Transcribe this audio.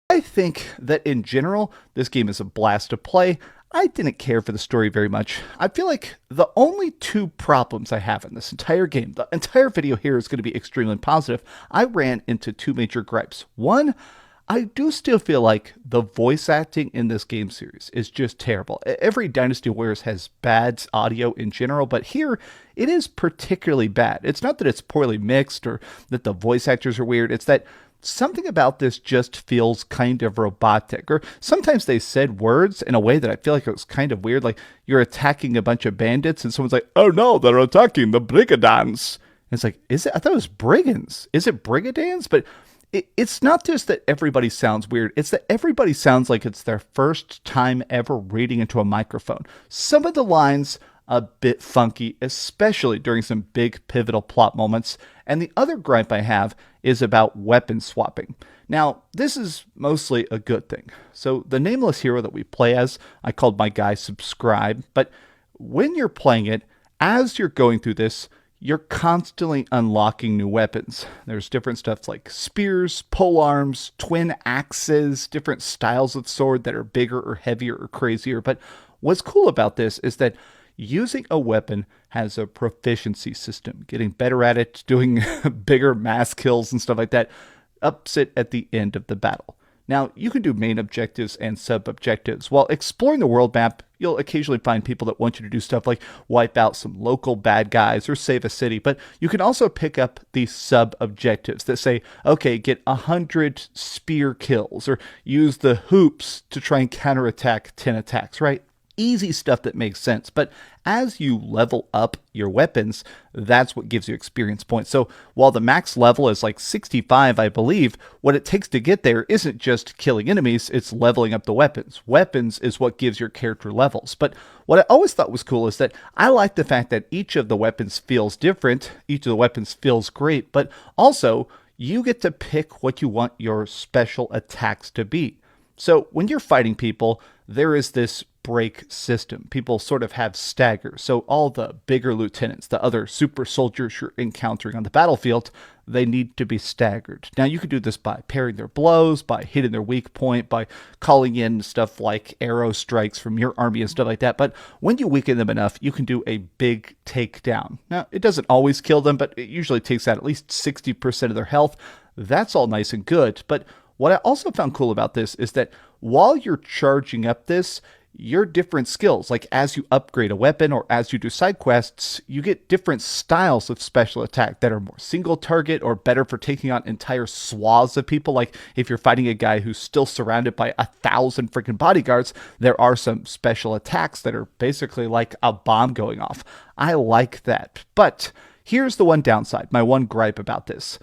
I think that in general, this game is a blast to play. I didn't care for the story very much. I feel like the only two problems I have in this entire game, the entire video here is going to be extremely positive. I ran into two major gripes. One, I do still feel like the voice acting in this game series is just terrible. Every Dynasty Warriors has bad audio in general, but here it is particularly bad. It's not that it's poorly mixed or that the voice actors are weird, it's that something about this just feels kind of robotic. Or sometimes they said words in a way that I feel like it was kind of weird. Like you're attacking a bunch of bandits and someone's like, oh no, they're attacking the brigands. And it's like, is it? I thought it was brigands. Is it brigands? But it's not just that everybody sounds weird. It's that everybody sounds like it's their first time ever reading into a microphone. Some of the lines a bit funky, especially during some big pivotal plot moments. And the other gripe I have is about weapon swapping. Now, this is mostly a good thing. So the nameless hero that we play as, I called my guy Subscribe, but when you're playing it, as you're going through this, you're constantly unlocking new weapons. There's different stuff like spears, polearms, twin axes, different styles of sword that are bigger or heavier or crazier. But what's cool about this is that using a weapon has a proficiency system. Getting better at it, doing bigger mass kills and stuff like that, ups it at the end of the battle. Now, you can do main objectives and sub-objectives. While exploring the world map, you'll occasionally find people that want you to do stuff like wipe out some local bad guys or save a city, but you can also pick up these sub-objectives that say, okay, get 100 spear kills, or use the hoops to try and counterattack 10 attacks, right? Easy stuff that makes sense, but as you level up your weapons, that's what gives you experience points. So while the max level is like 65, I believe, what it takes to get there isn't just killing enemies, it's leveling up the weapons. Weapons is what gives your character levels. But what I always thought was cool is that I like the fact that each of the weapons feels different, each of the weapons feels great, but also you get to pick what you want your special attacks to be. So when you're fighting people, there is this break system. People sort of have staggers. So all the bigger lieutenants, the other super soldiers you're encountering on the battlefield, they need to be staggered. Now you can do this by parrying their blows, by hitting their weak point, by calling in stuff like arrow strikes from your army and stuff like that. But when you weaken them enough, you can do a big takedown. Now it doesn't always kill them, but it usually takes out at least 60% of their health. That's all nice and good. But what I also found cool about this is that while you're charging up this, your different skills, like as you upgrade a weapon or as you do side quests, you get different styles of special attack that are more single target or better for taking on entire swaths of people. Like if you're fighting a guy who's still surrounded by 1,000 freaking bodyguards, there are some special attacks that are basically like a bomb going off. I like that. But here's the one downside, my one gripe about this.